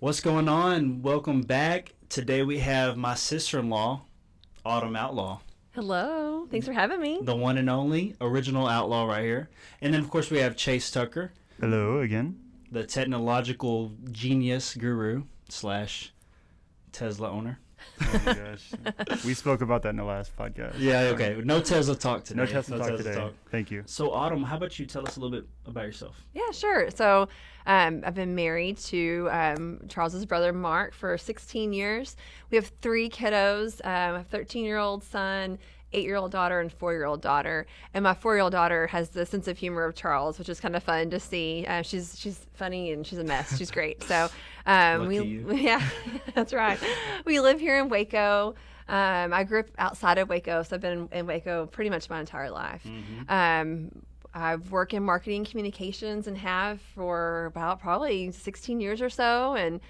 What's going on? Welcome back. Today we have my sister-in-law, Autumn Outlaw. Hello. Thanks for having me. The one and only original Outlaw right here. And then, of course, we have Chase Tucker. Hello again. The technological genius guru / Tesla owner. Oh my gosh. We spoke about that in the last podcast. Yeah, okay. No Tesla talk today. No Tesla talk today. Thank you. So, Autumn, how about you tell us a little bit about yourself? Yeah, sure. So I've been married to Charles's brother, Mark, for 16 years. We have 3 kiddos, a 13-year-old son, 8-year-old daughter, and 4-year-old daughter. And my 4-year-old daughter has the sense of humor of Charles, which is kind of fun to see. She's funny and she's a mess. She's great. So yeah, that's right. We live here in Waco. I grew up outside of Waco, so I've been in Waco pretty much my entire life. Mm-hmm. I work in marketing communications and have for about probably 16 years or so, and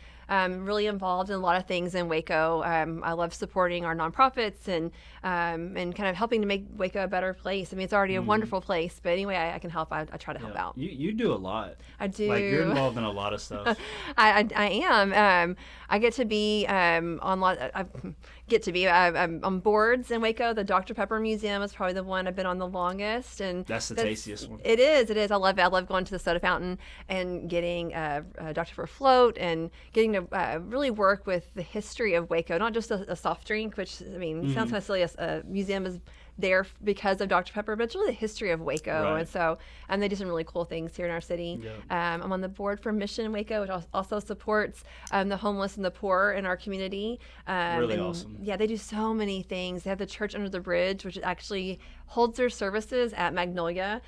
really involved in a lot of things in Waco. I love supporting our nonprofits and kind of helping to make Waco a better place. I mean, it's already a wonderful place, but anyway, I can help. I try to help out. You do a lot. I do. Like, you're involved in a lot of stuff. I am. I get to be I'm on boards in Waco. The Dr. Pepper Museum is probably the one I've been on the longest, and that's the tastiest one. It is. I love it. I love going to the soda fountain and getting a Dr. Pepper float and getting to really work with the history of Waco, not just a soft drink, which sounds kind of silly. A museum is there because of Dr. Pepper, but it's really the history of Waco. Right. And so they do some really cool things here in our city. Yep. I'm on the board for Mission Waco, which also supports the homeless and the poor in our community. Really awesome. Yeah, they do so many things. They have the Church Under the Bridge, which actually holds their services at Magnolia,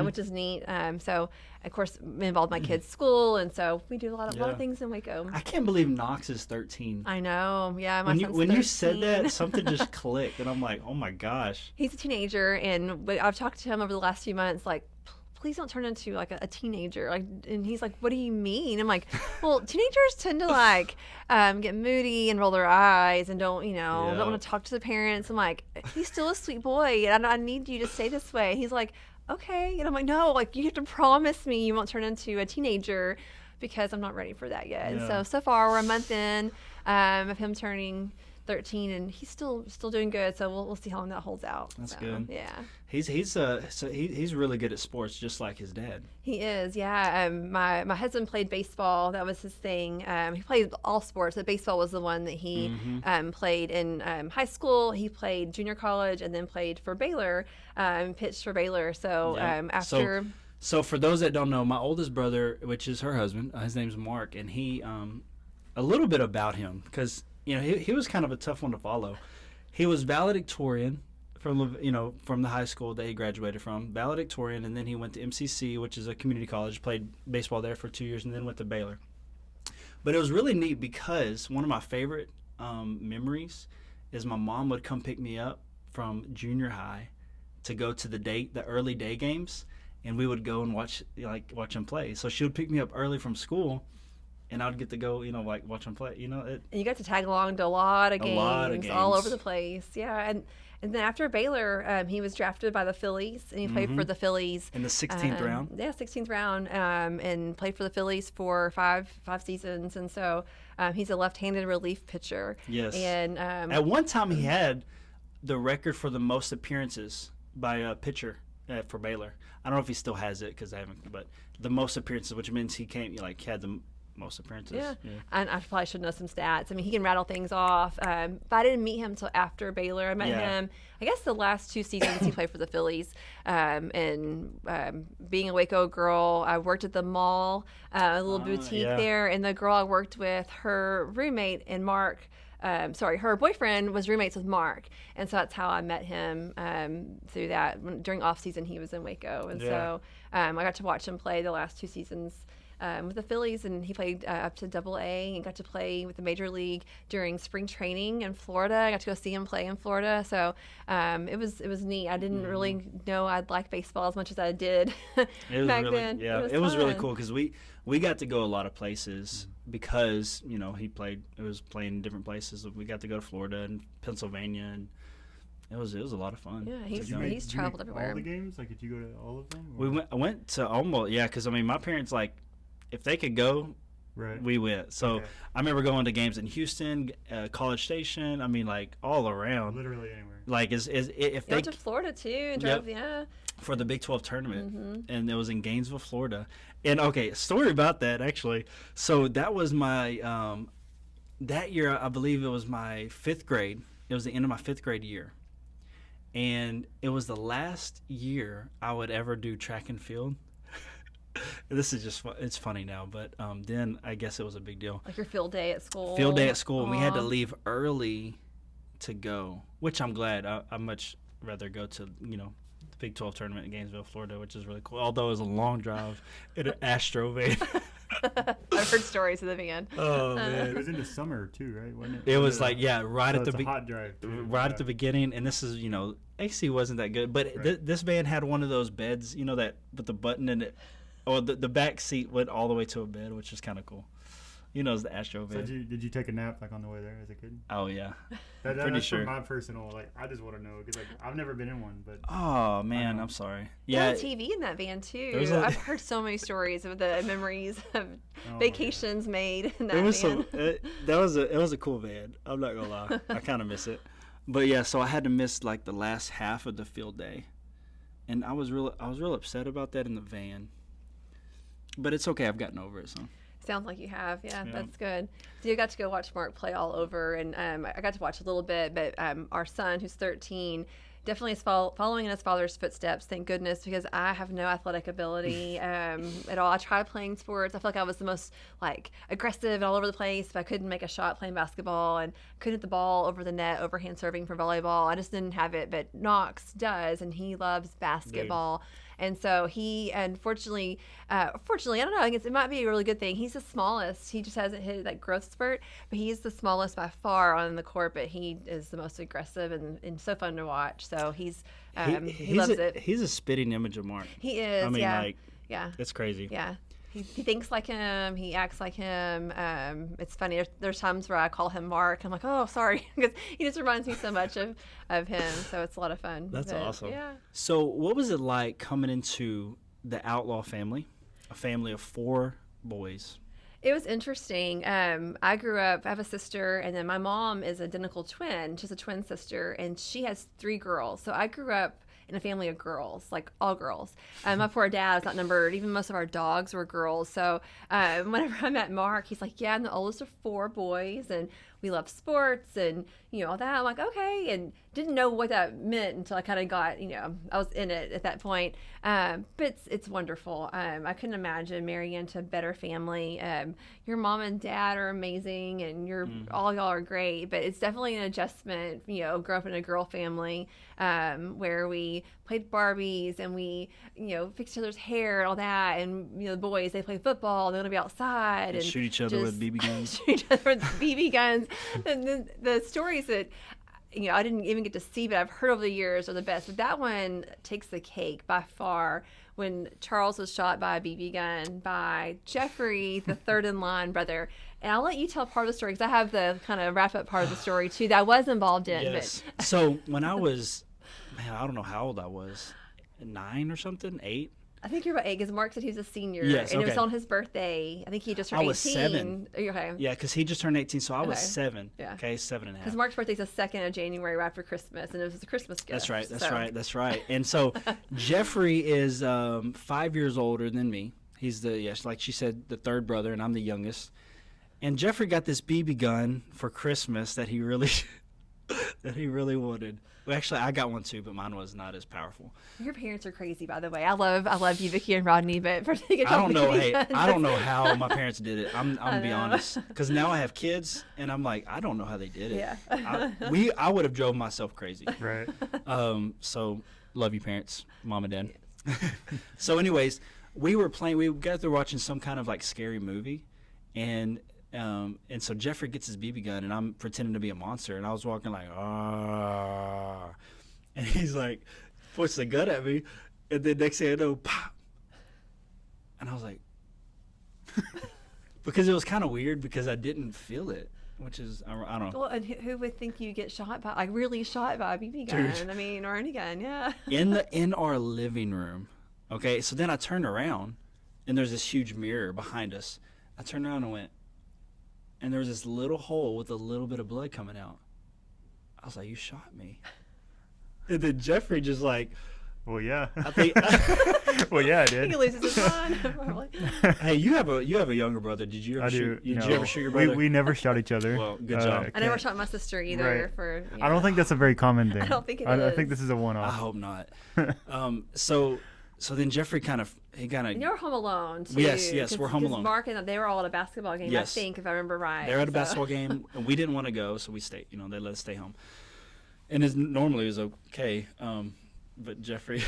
which is neat. So, of course, I'm involved in my kids' school, and so we do a lot of things in Waco. I can't believe Knox is 13. I know. Yeah, my son's 13. When you said that, something just clicked, and I'm like, oh my gosh. He's a teenager, and I've talked to him over the last few months, like, please don't turn into like a teenager. Like, and he's like, what do you mean? I'm like, well, teenagers tend to like get moody and roll their eyes and don't want to talk to the parents. I'm like, he's still a sweet boy, and I need you to stay this way. He's like, okay. And I'm like, no, like, you have to promise me you won't turn into a teenager, because I'm not ready for that yet. Yeah. And so far we're a month in of him turning 13, and he's still doing good. So we'll see how long that holds out. That's good. Yeah. He's really good at sports, just like his dad. He is. Yeah. My husband played baseball. That was his thing. He played all sports, but baseball was the one that he played in high school. He played junior college and then played for Baylor. Pitched for Baylor. So after. So for those that don't know, my oldest brother, which is her husband, his name's Mark, and he a little bit about him, because he was kind of a tough one to follow. He was valedictorian from the high school that he graduated from, valedictorian, and then he went to MCC, which is a community college, played baseball there for 2 years, and then went to Baylor. But it was really neat, because one of my favorite memories is my mom would come pick me up from junior high to go to the early day games, and we would go and watch him play. So she would pick me up early from school, and I'd get to go, watch him play. And you got to tag along to a lot of games all over the place. Yeah, and then after Baylor, he was drafted by the Phillies, and he played for the Phillies in the 16th round. Yeah, 16th round, and played for the Phillies for five seasons. And so he's a left-handed relief pitcher. Yes. And at one time, he had the record for the most appearances by a pitcher for Baylor. I don't know if he still has it, because I haven't, but the most appearances, which means he had the most appearances. Yeah. And I probably should know some stats. I mean, he can rattle things off. But I didn't meet him until after Baylor. I met him, I guess, the last 2 seasons he played for the Phillies. And being a Waco girl, I worked at the mall, a little boutique there. And the girl I worked with, her roommate and Mark, her boyfriend was roommates with Mark, and so that's how I met him through that. During off season, he was in Waco, and so I got to watch him play the last 2 seasons with the Phillies, and he played up to Double-A and got to play with the Major League during spring training in Florida. I got to go see him play in Florida, so it was neat. I didn't really know I'd like baseball as much as I did back then. Yeah, it was really cool, because we got to go a lot of places, because he was playing in different places. We got to go to Florida and Pennsylvania, and it was a lot of fun. Yeah, he's traveled everywhere. All the games? Like, did you go to all of them? Or? I went to almost, because my parents, like, if they could go, Right. we went. So Okay. I remember going to games in Houston, College Station. I mean, like all around. Literally anywhere. Like if You they went to Florida too and Yep. drove, yeah. for the Big 12 tournament, Mm-hmm. and it was in Gainesville, Florida. And okay, a story about that actually. So that was my that year. I believe it was my 5th grade. It was the end of my 5th grade year, and it was the last year I would ever do track and field. This is just it's funny now, but then I guess it was a big deal. Like your field day at school. Field day at school, and we had to Aw. leave early to go, which I'm glad. I much rather go to the Big 12 tournament in Gainesville, Florida, which is really cool. Although it was a long drive in an Astro van. I've heard stories of the van. Oh It man, was in the summer too, right? Wasn't it? it was like right So at it's the a hot drive. Too. right at the beginning, and this is AC wasn't that good, but Right. this van had one of those beds, that with the button in it, or the back seat went all the way to a bed, which is kind of cool. It's the Astro So van. did you take a nap like on the way there as a kid? Oh yeah, That's pretty for sure. my personal, I just want to know because I've never been in one, but Oh man, know. I'm sorry. Yeah, Yeah, a TV in that van too. There's a- I've heard so many stories of the memories of my vacations made in that it was van. it was a cool van. I'm not gonna lie, I kind of miss it. But yeah, so I had to miss like the last half of the field day, and I was real upset about that in the van. But it's okay. I've gotten over it. So Sounds like you have. Yeah, Yeah. that's good. So you got to go watch Mark play all over, and I got to watch a little bit, but our son, who's 13, definitely is following in his father's footsteps, thank goodness, because I have no athletic ability at all. I tried playing sports. I feel like I was the most aggressive and all over the place, but I couldn't make a shot playing basketball and couldn't hit the ball over the net, overhand serving for volleyball. I just didn't have it, but Knox does, and he loves basketball. And so he, unfortunately, fortunately, I don't know, I guess it might be a really good thing. He's the smallest. He just hasn't hit that growth spurt, but he's the smallest by far on the court, but he is the most aggressive and so fun to watch. So he loves it. He's a spitting image of Mark. He is, I mean, yeah. like, Yeah. it's crazy. Yeah. He thinks like him. He acts like him. It's funny. There's times where I call him Mark. I'm like, oh, sorry, because he just reminds me so much of him. So it's a lot of fun. That's awesome. Yeah. So, what was it like coming into the Outlaw family, a family of 4 boys? It was interesting. I grew up, I have a sister, and then my mom is identical twin. She's a twin sister, and she has 3 girls. So I grew up in a family of girls, like all girls. My poor dad was outnumbered. Even most of our dogs were girls. So whenever I met Mark, he's like, yeah, I'm the oldest of 4 boys, and we love sports and, all that. I'm like, okay, and didn't know what that meant until I kind of got, I was in it at that point. But it's wonderful. I couldn't imagine marrying into a better family. Your mom and dad are amazing, and all y'all are great, but it's definitely an adjustment, grow up in a girl family where we played Barbies and we, fixed each other's hair and all that. And, the boys, they play football, they want to be outside. And shoot each other with BB guns. Shoot each other with BB guns. And the stories that, I didn't even get to see, but I've heard over the years are the best. But that one takes the cake by far. When Charles was shot by a BB gun by Jeffrey, the third in line brother. And I'll let you tell part of the story because I have the kind of wrap up part of the story too that I was involved in. Yes. So when I was, I don't know how old I was, 9 or something, 8. I think you're about 8 because Mark said he was a senior. Yes, and it was okay. on his birthday. I think he just turned 18. I was 7. Okay. Yeah, because he just turned 18, so I was Okay. 7. Yeah. Okay, 7 and a half. Because Mark's birthday's the 2nd of January right after Christmas, and it was a Christmas gift. That's right. so. That's right. And so Jeffrey is 5 years older than me. He's like she said, the third brother, and I'm the youngest. And Jeffrey got this BB gun for Christmas that he really wanted. Well, actually, I got one too, but mine was not as powerful. Your parents are crazy, by the way. I love you, Vicky and Rodney, but for taking I don't know. BB Hey, guns, I don't know how my parents did it. I'm I gonna be know. honest, because now I have kids, and I'm like, I don't know how they did it. Yeah. I would have drove myself crazy. right. So love you, parents, mom and dad. So, anyways, we got through watching some kind of like scary movie, and so Jeffrey gets his BB gun, and I'm pretending to be a monster, and I was walking like, ah, and he's like, points the gun at me, and then next thing I know, pop, and I was like, because it was kind of weird because I didn't feel it, which is I don't know. Well, and who would think you get shot by, really shot by a BB gun? Dude. I mean, or any gun, yeah. in our living room. Okay, so then I turned around, and there's this huge mirror behind us I turned around and went, and there was this little hole with a little bit of blood coming out. I was like, you shot me. And then Jeffrey just like, Well, yeah. I think, Well, yeah, I did. He loses his mind. Probably. hey, you have a younger brother. Did you ever I do. shoot? Did no. you ever shoot your brother? We never shot each other. Well, good job. I never can't- shot my sister either. Right. For I don't think that's a very common thing. I don't think it I is. think this is a I one-off. hope not. So then Jeffrey kind of. And you were home alone too. Yes, we're home 'cause alone. Mark and they were all at a basketball game. Yes. I think, if I remember right. They're at a so. basketball game, and we didn't want to go, so we stayed. You know, they let us stay home. And normally it was okay, but Jeffrey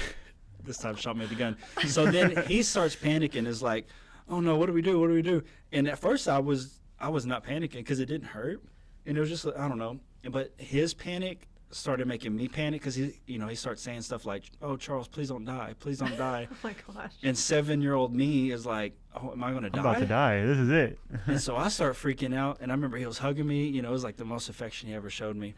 this time shot me with the gun. So then he starts panicking. Is like, oh no, what do we do? What do we do? And at first I was not panicking because it didn't hurt, and it was just I don't know. But his panic started making me panic because he starts saying stuff like, "Oh, Charles, please don't die, please don't die." Oh my gosh. And 7-year-old me is like, "Oh, am I going to die?" I'm about to die. This is it. And so I start freaking out, and I remember he was hugging me. You know, it was like the most affection he ever showed me,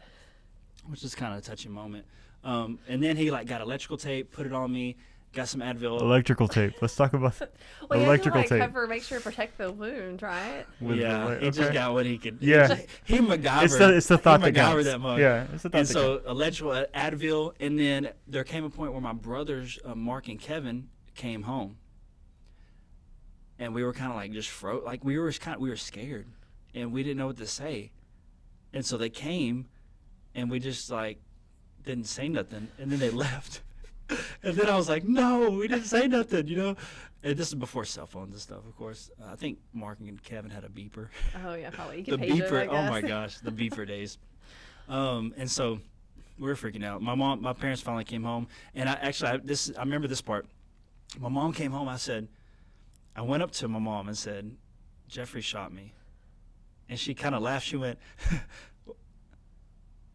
which is kind of a touching moment. And then he like got electrical tape, put it on me, got some Advil. Electrical tape. Let's talk about Well, electrical you have to, tape. make sure to protect the wound, right? with Yeah, the- he just got what he could. Yeah. he MacGyvered. It's the thought he that MacGyvered counts. that mug. Yeah, it's the thought And that so electrical Advil, and then there came a point where my brothers, Mark and Kevin, came home, and we were kind of like just like we were scared, and we didn't know what to say, and so they came, and we just like didn't say nothing, and then they left, and then I was like, no, we didn't say nothing, you know. And this is before cell phones and stuff, of course. I think Mark and Kevin had a beeper. Oh yeah, probably. You The can page beeper. them, I Oh my guess. gosh, the beeper days. And so we were freaking out. My parents finally came home, and I remember this part. My mom came home. I went up to my mom and said, Jeffrey shot me, and she kind of laughed. She went,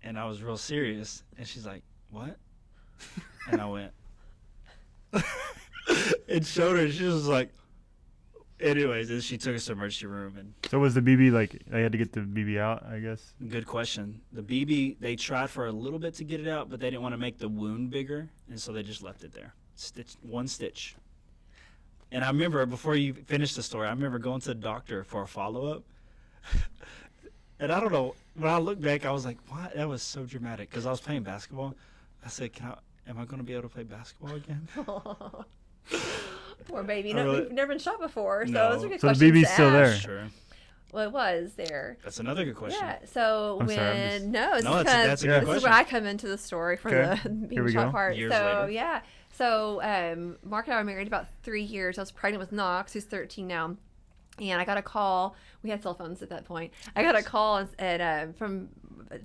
and I was real serious, and she's like, what? And I went, and showed her. She was like, anyways, and she took us to the emergency room, and So was the BB like they had to get the BB out? I guess. good question. The BB, they tried for a little bit to get it out, but they didn't want to make the wound bigger, and so they just left it there. One stitch. And I remember, before you finish the story, I remember going to the doctor for a follow-up. And I don't know, when I look back, I was like, what? That was so dramatic, because I was playing basketball. I said, am I going to be able to play basketball again? Poor baby. I No, really- we've never been shot before, so No. those are good So the questions BB's to still ask. there. Sure. Well, it was there. That's another good question. Yeah. So I'm when sorry, I'm just- no, it's No, because that's a good this is question. where I come into the story for Okay. the Here being we shot go. part. Years so later. yeah. So Mark and I were married about 3 years. I was pregnant with Knox, who's 13 now. And I got a call. We had cell phones at that point. I got a call from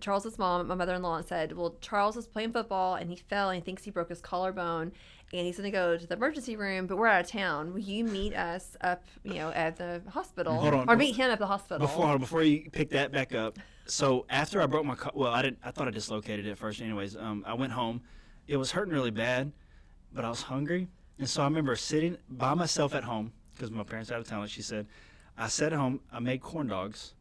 Charles's mom, my mother-in-law, and said, well, Charles was playing football, and he fell, and he thinks he broke his collarbone, and he's going to go to the emergency room, but we're out of town. Will you meet us up, at the hospital? Hold on. Or meet him at the hospital. Before you pick that back up, so after I broke my I thought I dislocated it first. Anyways, I went home. It was hurting really bad, but I was hungry, and so I remember sitting by myself at home because my parents were out of town. Like she said, I sat at home. I made corn dogs,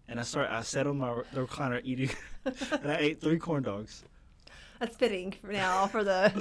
and I sat on the recliner eating, and I ate 3 corn dogs. That's fitting for now for the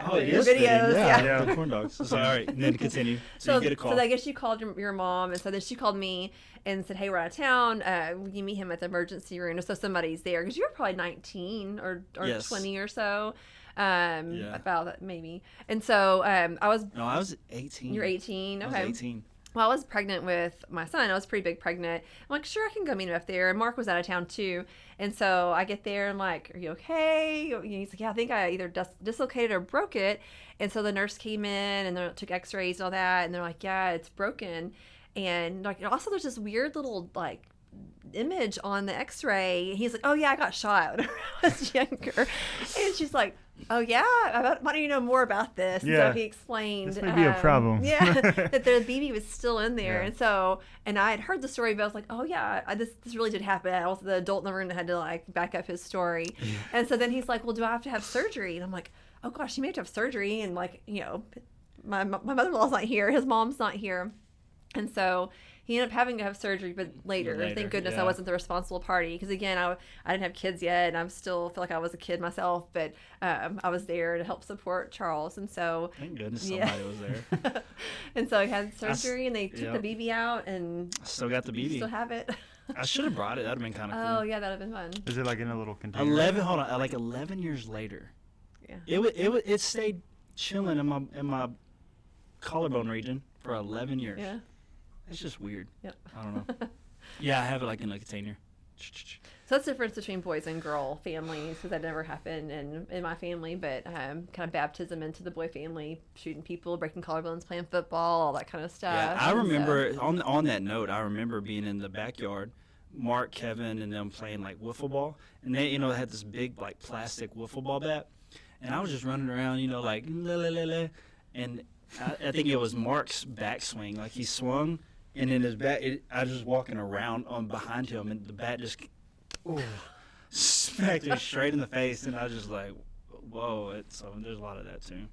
Oh, it your is fitting, videos. yeah. The corn dogs. So all right, and then continue. So you get a call. So I guess you called your mom, and so then she called me and said, "Hey, we're out of town. Will you meet him at the emergency room?" So somebody's there because you were probably 19 or Yes. 20 or so, Yeah. about that maybe. And so I was. No, I was 18. You're 18. I Okay. was 18. Well, I was pregnant with my son. I was pretty big pregnant. I'm like, sure, I can go meet him up there. And Mark was out of town too. And so I get there and like, are you okay? And he's like, yeah, I think I either dislocated or broke it. And so the nurse came in and they took x-rays and all that. And they're like, yeah, it's broken. And like, also there's this weird little like image on the x-ray. He's like, oh yeah, I got shot when I was younger. And she's like, oh yeah, why don't you know more about this? And Yeah. so he explained This may be a problem. yeah, that the BB was still in there. Yeah. And so, and I had heard the story, but I was like, oh yeah, this really did happen. I was the adult in the room that had to like back up his story. And so then he's like, well, do I have to have surgery? And I'm like, oh gosh, you may have to have surgery. And like, my mother-in-law's not here, his mom's not here. And so He ended up having to have surgery, but later. Thank goodness I wasn't the responsible party. Because again, I didn't have kids yet, and I still feel like I was a kid myself. But I was there to help support Charles, and so thank goodness somebody was there. And so he had surgery, and they took the BB out, and I still got the BB. Still have it. I should have brought it. That'd have been kind of cool. Oh yeah, that'd have been fun. Is it like in a little container? 11 years later. Yeah. It stayed chilling in my collarbone region for 11 years. Yeah. It's just weird. Yep. I don't know. Yeah, I have it like in a container. So that's the difference between boys and girl families, because that never happened in my family, but kind of baptism into the boy family, shooting people, breaking collarbones, playing football, all that kind of stuff. Yeah, I remember on that note, I remember being in the backyard, Mark, Kevin, and them playing like wiffle ball, and they had this big like plastic wiffle ball bat, and I was just running around, like la la la la, and I think it was Mark's backswing, like he swung, and then his bat, I was just walking around behind him, and the bat just smacked me straight in the face, and I was just like, whoa. So there's a lot of that too.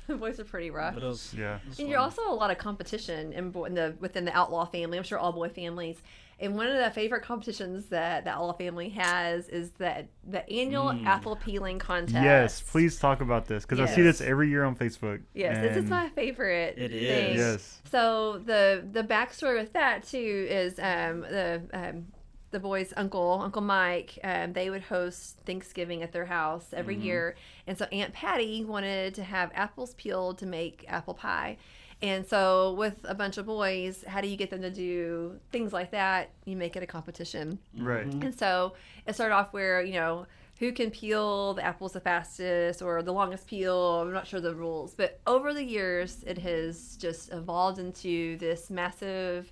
The boys are pretty rough. But it was and you're also a lot of competition within the Outlaw family. I'm sure all boy families. And one of the favorite competitions that the Outlaw family has is the annual apple peeling contest. Yes, please talk about this, because I see this every year on Facebook. Yes, this is my favorite thing. Yes. So the backstory with that too is the boys' Uncle Mike, they would host Thanksgiving at their house every year. And so Aunt Patty wanted to have apples peeled to make apple pie. And so with a bunch of boys, how do you get them to do things like that? You make it a competition. Right. And so it started off where, who can peel the apples the fastest or the longest peel. I'm not sure the rules. But over the years, it has just evolved into this massive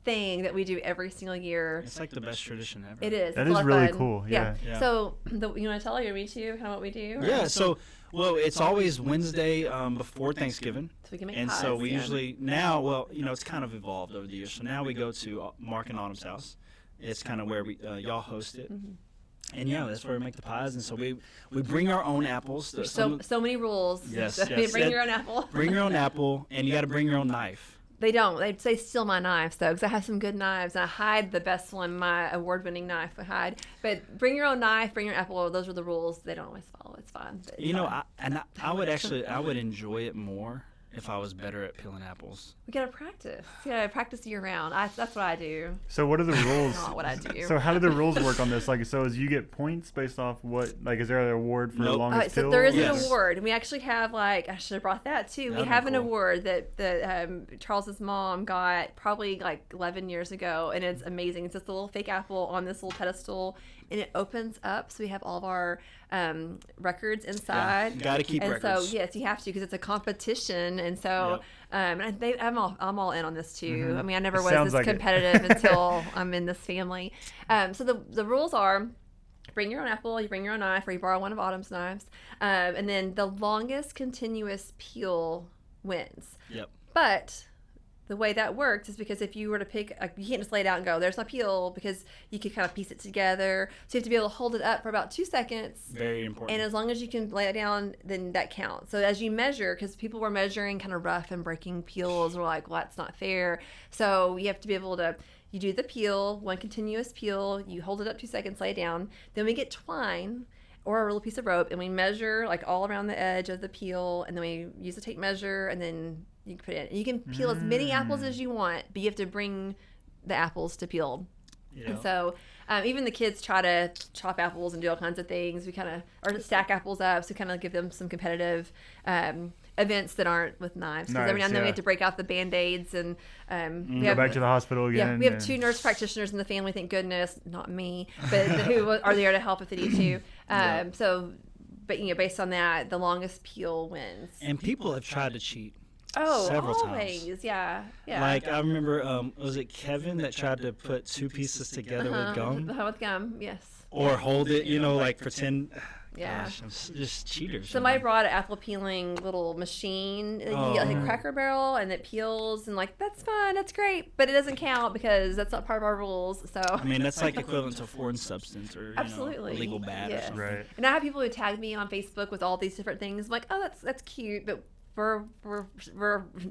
thing that we do every single year. It's like the best tradition ever. It is. That it's is really cool. Yeah. So you want to tell me too, kind of what we do? Yeah. So, it's always Wednesday before Thanksgiving. So we can make and pies, so we usually now, it's kind of evolved over the years. So now we go to Mark and Autumn's house. It's kind of where we y'all host it. Mm-hmm. And that's where we make the pies. And so we bring our own apples. So many rules. Yes. So yes. Bring your own apple. Bring your own apple, and you got to bring your own knife. They don't. They say steal my knives, though, because I have some good knives. And I hide the best one, my award-winning knife I hide. But bring your own knife, bring your apple. Those are the rules. They don't always follow. It's fine. I would enjoy it more if I was better at peeling apples. We gotta practice. Practice year round. That's what I do. So what are the rules? Not what I do. So how do the rules work on this? Like, so you get points based off what? Like, is there an award for the longest so peel? there is an award, and we actually have I should have brought that too. We have an award that Charles's mom got probably 11 years ago, and it's amazing. It's just a little fake apple on this little pedestal, and it opens up, so we have all of our records inside. Yeah, you got to keep records. And so yes, you have to, because it's a competition, and so I'm all in on this too. Mm-hmm. I mean, I never was this competitive until I'm in this family. So the rules are: bring your own apple, you bring your own knife, or you borrow one of Autumn's knives, and then the longest continuous peel wins. Yep. But the way that works is because if you were to pick, you can't just lay it out and go, there's my peel, because you could kind of piece it together. So you have to be able to hold it up for about 2 seconds. Very important. And as long as you can lay it down, then that counts. So as you measure, because people were measuring kind of rough and breaking peels, we're like, well, that's not fair. So you have to be able to, you do the peel, one continuous peel, you hold it up 2 seconds, lay it down. Then we get twine or a little piece of rope, and we measure all around the edge of the peel, and then we use a tape measure, and then you can put it in. You can peel as many apples as you want, but you have to bring the apples to peel. Yeah. And so even the kids try to chop apples and do all kinds of things. We or stack apples up, so kind of give them some competitive events that aren't with knives. Because every now and then we have to break out the Band-Aids and go back to the hospital again. Yeah, we have 2 nurse practitioners in the family, thank goodness, not me, but who are there to help if they need to. So, but based on that, the longest peel wins. And people have tried to cheat. Several times. Yeah. Like I remember, was it Kevin that tried to put 2 pieces together with gum? With gum, yes. Or hold it, pretend. Yeah. Gosh, I'm just cheaters. Somebody brought an apple peeling little machine, like a Cracker Barrel, and it peels, and that's fun, that's great, but it doesn't count because that's not part of our rules. So I mean, that's like equivalent to a foreign substance or illegal bat or something. Right. And I have people who tag me on Facebook with all these different things. I'm like, oh, that's cute, but we're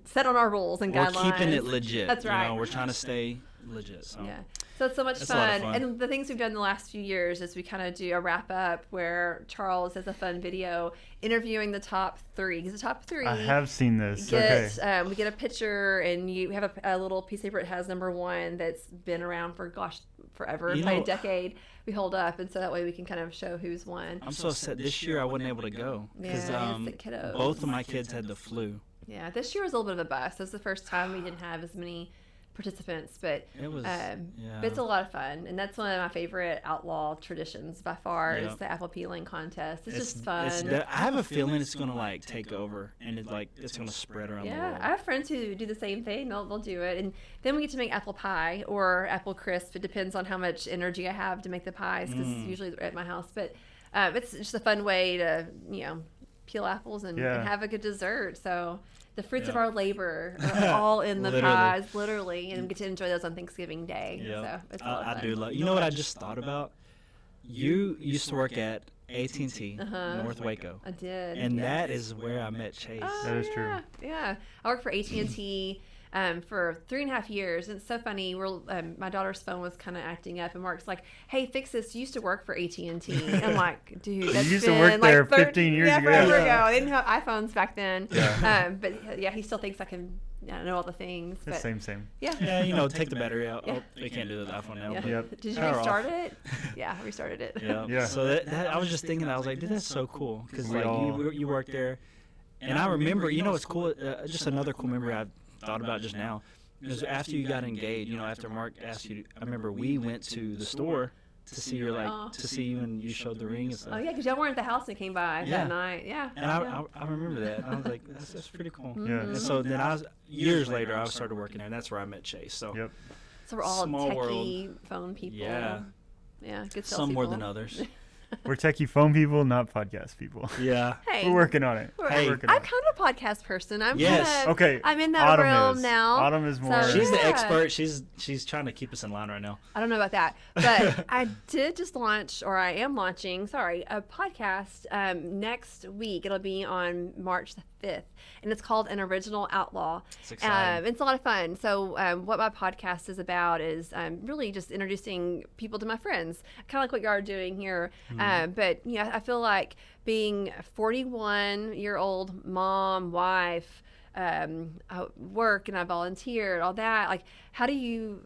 set on our rules and We're guidelines. keeping it legit. That's right. We're trying to stay legit. So. Yeah. So it's so much It's a lot of fun. fun. And the things we've done the last few years is we kind of do a wrap up where Charles has a fun video interviewing the top 3. Because the top 3 I have seen this. get, Okay. we get a picture and you have a little piece of paper that has number 1 that's been around for forever, You probably know- a decade. We hold up, and so that way we can kind of show who's won. I'm so upset. This year I wasn't able to go because Yeah, sick kiddos. both of my kids had the flu. Yeah, this year was a little bit of a bust. This was the first time we didn't have as many participants, but It was, but it's a lot of fun, and that's one of my favorite Outlaw traditions by far. Yeah. Is the apple peeling contest. It's just fun. I have a feeling it's gonna like take over, and it's gonna spread around the Yeah, world. I have friends who do the same thing. They'll do it, and then we get to make apple pie or apple crisp. It depends on how much energy I have to make the pies, because usually they're at my house. But it's just a fun way to peel apples and have a good dessert. So the fruits of our labor are all in the Literally. pies, literally, and we get to enjoy those on Thanksgiving Day. Yeah, So it's a lot of I fun. do love. You know what I just thought about? You used to work at AT&T North Waco, I did, and yes. that is where I met Chase. Oh, That is true. yeah, Yeah, I worked for AT&T for 3.5 years. And it's so funny. My daughter's phone was kind of acting up, and Mark's like, "Hey, fix this. You used to work for AT&T." And I'm like, "Dude, that's used to been work like there 15 years ago. forever Yeah. ago. They didn't have iPhones back then." Yeah. But yeah, he still thinks I can know all the things. It's But same. yeah. Yeah, take the battery out. Yeah. Oh, they can't do the iPhone now. Yeah. but- Yep. Did you Power restart off. it? Yeah, I restarted it. Yeah. Yeah. So that I was just thinking, I was like, dude, that's so cool because We like all- you worked there, and I remember, it's cool. Just another cool memory I thought about just now is after you got engaged. After Mark asked you, I remember we went to the store to see your to see you, and you showed the ring and stuff. Oh yeah, because y'all weren't at the house and came by Yeah. that night. Yeah. And I remember that. And I was like, that's pretty cool. Yeah. And so then years later, I started working there, and that's where I met Chase. So Yep. So we're all Small techie phone people. Yeah. Yeah, good some more salespeople. than others. We're techie phone people, not podcast people. Yeah. Hey, We're working on it. Hey, We're working I'm on it. kind of a podcast person. I'm Yes. kind of, Okay. I'm in that Autumn realm is. now. Autumn is more. She's the Yeah. expert. She's trying to keep us in line right now. I don't know about that, but I did just launch, or I am launching, a podcast next week. It'll be on March the 5th, and it's called An Original Outlaw. It's exciting. It's a lot of fun. So what my podcast is about is really just introducing people to my friends, kind of like what you are doing here. But I feel like being a 41-year-old mom, wife, I work and I volunteer and all that. Like, how do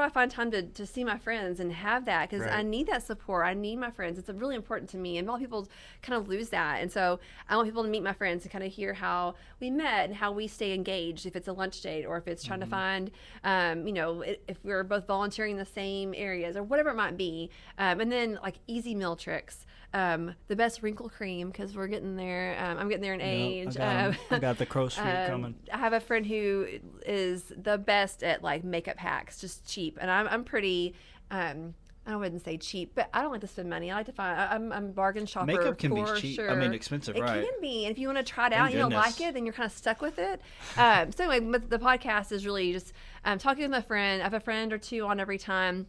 I find time to see my friends and have that? Because I Right. need that support. I need my friends. It's really important to me. And a lot of people kind of lose that. And so I want people to meet my friends and kind of hear how we met and how we stay engaged, if it's a lunch date or if it's trying to find, if we're both volunteering in the same areas or whatever it might be. And then like easy meal tricks. The best wrinkle cream, because we're getting there. I'm getting there in age. I got the crow's feet coming. I have a friend who is the best at like makeup hacks, just cheap. And I'm pretty, I wouldn't say cheap, but I don't like to spend money. I like to find, I'm a bargain shopper. Makeup can be for cheap. Sure. I mean, expensive, It right? can be. And if you want to try it out Thank and you don't goodness. like it, then you're kind of stuck with it. So anyway, but the podcast is really just talking with my friend. I have a friend or two on every time,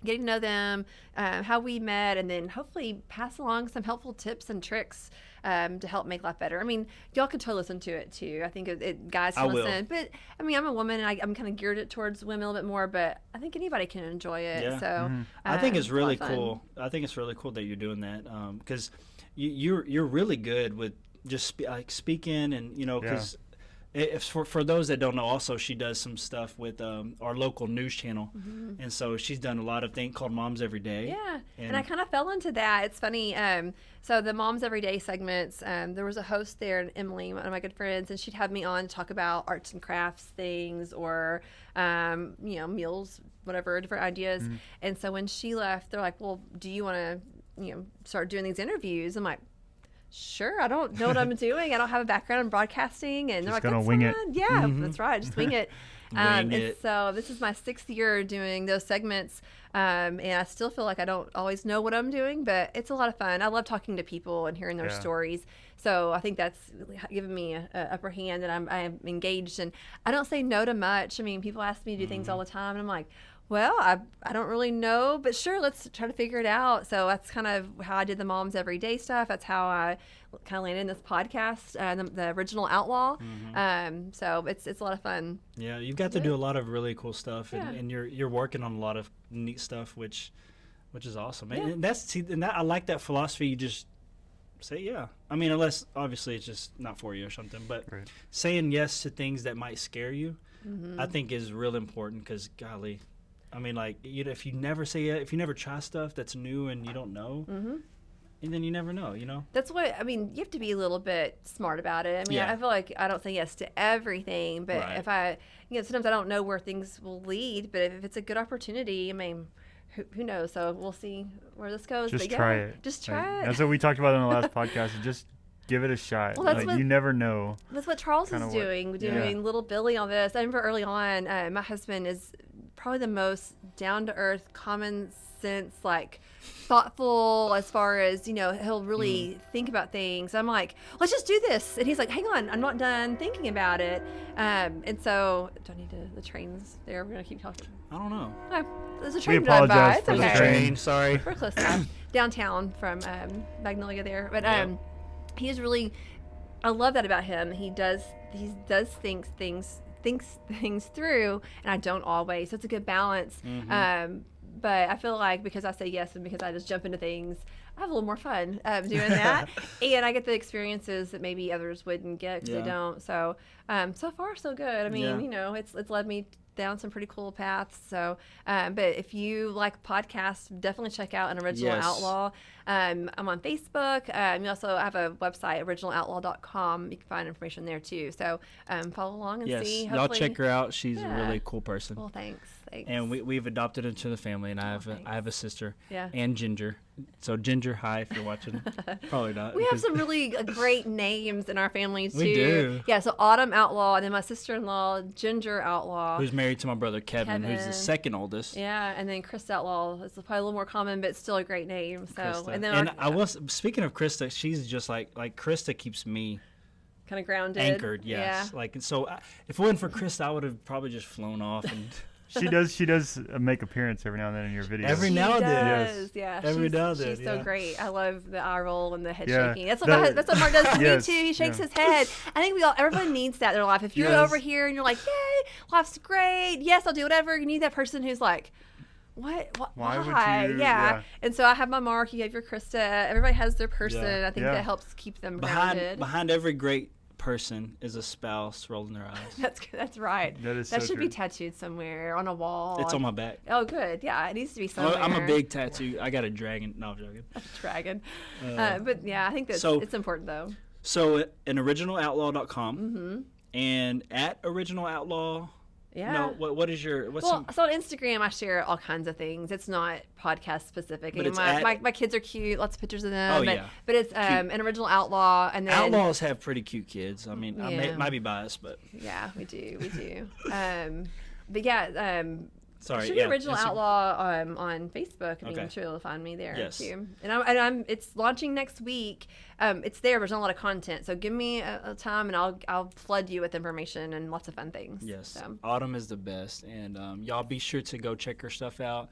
getting to know them, how we met, and then hopefully pass along some helpful tips and tricks to help make life better. I mean, y'all can totally listen to it too. I think guys can I will. listen. But I mean, I'm a woman, and I'm kind of geared it towards women a little bit more. But I think anybody can enjoy it. Yeah. So I think it's a lot really of fun. cool. I think it's really cool that you're doing that because you're really good with just speaking and because. If for those that don't know, also she does some stuff with our local news channel, and so she's done a lot of things called Moms Every Day. Yeah, and And- I kind of fell into that. It's funny. So the Moms Everyday segments, there was a host there, Emily, one of my good friends, and she'd have me on to talk about arts and crafts things or, meals, whatever, different ideas. And so when she left, they're like, well, do you want to, start doing these interviews? I'm like, sure, I don't know what I'm doing. I don't have a background in broadcasting. And they're Just like, gonna that's wing it. fine. Yeah, that's right. Just wing it. Wing And it. so this is my 6th year doing those segments. And I still feel like I don't always know what I'm doing, but it's a lot of fun. I love talking to people and hearing their Yeah. stories. So I think that's really given me a upper hand, and I'm engaged. And I don't say no to much. I mean, people ask me to do things all the time, and I'm like, Well, I don't really know, but sure, let's try to figure it out. So that's kind of how I did the Moms Everyday stuff. That's how I kind of landed in this podcast, the original Outlaw. So it's a lot of fun. Yeah, you've got to do a lot of really cool stuff, and you're working on a lot of neat stuff, which is awesome. Yeah. And I like that philosophy. You just say yeah. I mean, unless obviously it's just not for you or something, but saying yes to things that might scare you, I think is real important. Because golly, I mean, like, if you never say it, if you never try stuff that's new and you don't know, and then you never know, That's what I mean. You have to be a little bit smart about it. I mean, I feel like I don't say yes to everything, but if I, sometimes I don't know where things will lead. But if it's a good opportunity, I mean, who knows? So we'll see where this goes. Just but try it. Just try it. That's what we talked about in the last podcast. Just give it a shot. Well, you never know. That's what Charles is doing. Little Billy on this. I remember early on, my husband is probably the most down-to-earth, common sense, like thoughtful as far as, he'll really think about things. I'm like, let's just do this. And he's like, hang on, I'm not done thinking about it. And so, do I need the trains there? We're going to keep talking. I don't know. No, there's a train We driving by. apologize It's for the okay. train. Sorry. We're close now. Downtown from Magnolia there. But he is really, I love that about him. He does thinks things through, and I don't always. So it's a good balance. But I feel like because I say yes and because I just jump into things, I have a little more fun doing that. And I get the experiences that maybe others wouldn't get because they don't. So, so far, so good. I mean, it's led me down some pretty cool paths. So, but if you like podcasts, definitely check out An Original Outlaw. I'm on Facebook. You also have a website, originaloutlaw.com. You can find information there too. So follow along and see. Y'all check her out. She's a really cool person. Well, thanks. And we've adopted her into the family, and I have a sister and Ginger. So Ginger, hi if you're watching. Probably not. We have some really great names in our family too. We do. Yeah, so Autumn Outlaw, and then my sister-in-law Ginger Outlaw, who's married to my brother Kevin, who's the second oldest. Yeah, and then Krista Outlaw is probably a little more common, but still a great name. So Krista. and then I was speaking of Krista, she's just like Krista keeps me kind of grounded, anchored. Yes, so if it wasn't for Krista, I would have probably just flown off and. She does make appearance every now and then in your videos. Every now and then. Yes. Yeah. Every now and then. She's so great. I love the eye roll and the head Yeah. shaking. That's what Mark does to me too. He shakes his head. I think everyone needs that in their life. If you're over here and you're like, yay, life's great. Yes, I'll do whatever. You need that person who's like, what? Why would you? Yeah. And so I have my Mark. You have your Krista. Everybody has their person. I think that helps keep them grounded. Behind every great person is a spouse rolling their eyes. That's right. That should be tattooed somewhere on a wall. It's on my back. Oh, good. Yeah, it needs to be somewhere. I'm a big tattoo. I got a dragon. No, I'm joking. A dragon. But yeah, I think it's important though. So an originaloutlaw.com and at Original Outlaw. Yeah. No, what is your so on Instagram I share all kinds of things. It's not podcast specific. But my kids are cute, lots of pictures of them. Oh, yeah. But it's an Original Outlaw, and then Outlaws have pretty cute kids. I mean, I might be biased, but yeah, we do. But yeah, sorry, should be Original Outlaw on Facebook. I mean, I'm sure you'll find me there too. And it's launching next week. It's there, but there's not a lot of content. So give me a time, and I'll flood you with information and lots of fun things. Yes, so. Autumn is the best, and y'all be sure to go check her stuff out.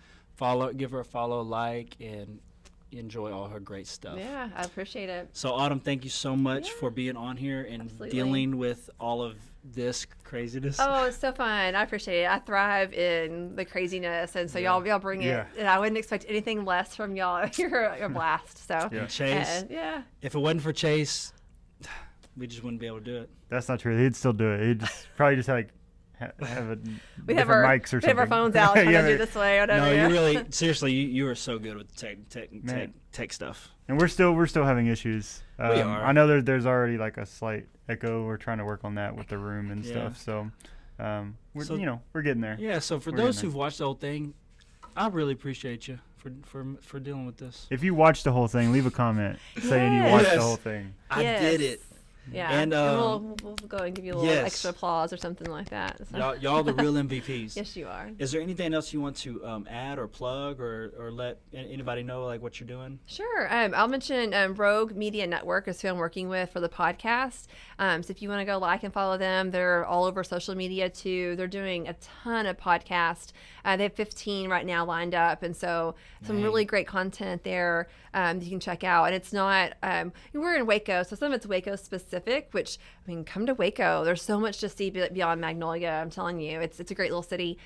Give her a follow, like, and enjoy all her great stuff. Yeah, I appreciate it. So Autumn, thank you so much for being on here and dealing with all of this craziness. Oh, it's so fun. I appreciate it. I thrive in the craziness, and so y'all bring it. And I wouldn't expect anything less from y'all. You're a blast. So Chase. If it wasn't for Chase, we just wouldn't be able to do it. That's not true. He'd still do it. He'd probably just have we have our mics or something. We have our phones out. Trying to do this way. No, you really seriously. You are so good with tech stuff. And we're still having issues. We are. I know there's already like a slight echo. We're trying to work on that with the room and stuff. So, we're getting there. Yeah. So for those who've watched the whole thing, I really appreciate you for dealing with this. If you watched the whole thing, leave a comment saying you watched the whole thing. I did it. Yeah, And, we'll go and give you a little yes. extra applause or something like that. So. Y'all the real MVPs. Yes, you are. Is there anything else you want to add or plug or let anybody know like what you're doing? Sure. I'll mention Rogue Media Network is who I'm working with for the podcast. So if you want to go like and follow them, they're all over social media too. They're doing a ton of podcasts. They have 15 right now lined up, and so some really great content there you can check out. And it's not we're in Waco, so some of it's Waco specific. Which I mean, come to Waco. There's so much to see beyond Magnolia. I'm telling you, it's a great little city.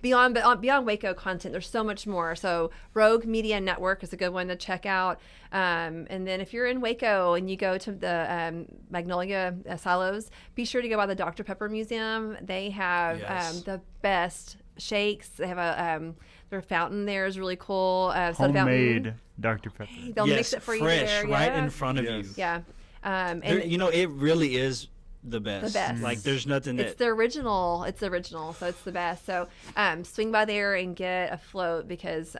Beyond Waco content, there's so much more. So Rogue Media Network is a good one to check out. And then if you're in Waco and you go to the Magnolia Silos, be sure to go by the Dr. Pepper Museum. They have the best shakes. They have their fountain there is really cool. Homemade Dr. Pepper. They'll mix it for you fresh, there. right in front of you. Yeah. And it really is the best. The best. Like there's nothing that. It's the original. It's the original, so it's the best. So swing by there and get a float because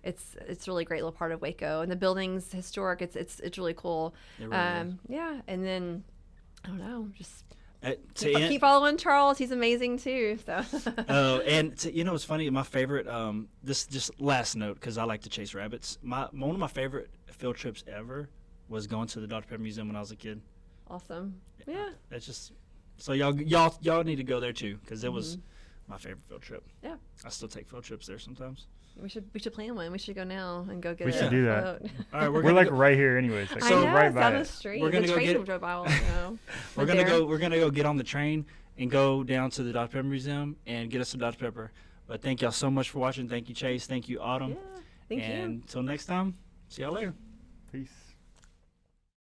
it's really great little part of Waco, and the building's historic. It's really cool. It really is. Yeah, and then I don't know, just. Keep following Charles. He's amazing too. So. It's funny. My favorite. This just last note because I like to chase rabbits. One of my favorite field trips ever was going to the Dr. Pepper Museum when I was a kid. Awesome. Yeah. That's just so y'all need to go there too because it was my favorite field trip. Yeah. I still take field trips there sometimes. We should plan one. We should go now and go get. We should do that. All right, we're like right here, anyways. Like, I know, right it's by down the it. street. We're gonna the go train get. drove by. We're gonna go get on the train and go down to the Dr. Pepper Museum and get us some Dr. Pepper. But thank y'all so much for watching. Thank you, Chase. Thank you, Autumn. Yeah. Thank you. And until next time, see y'all later. Peace.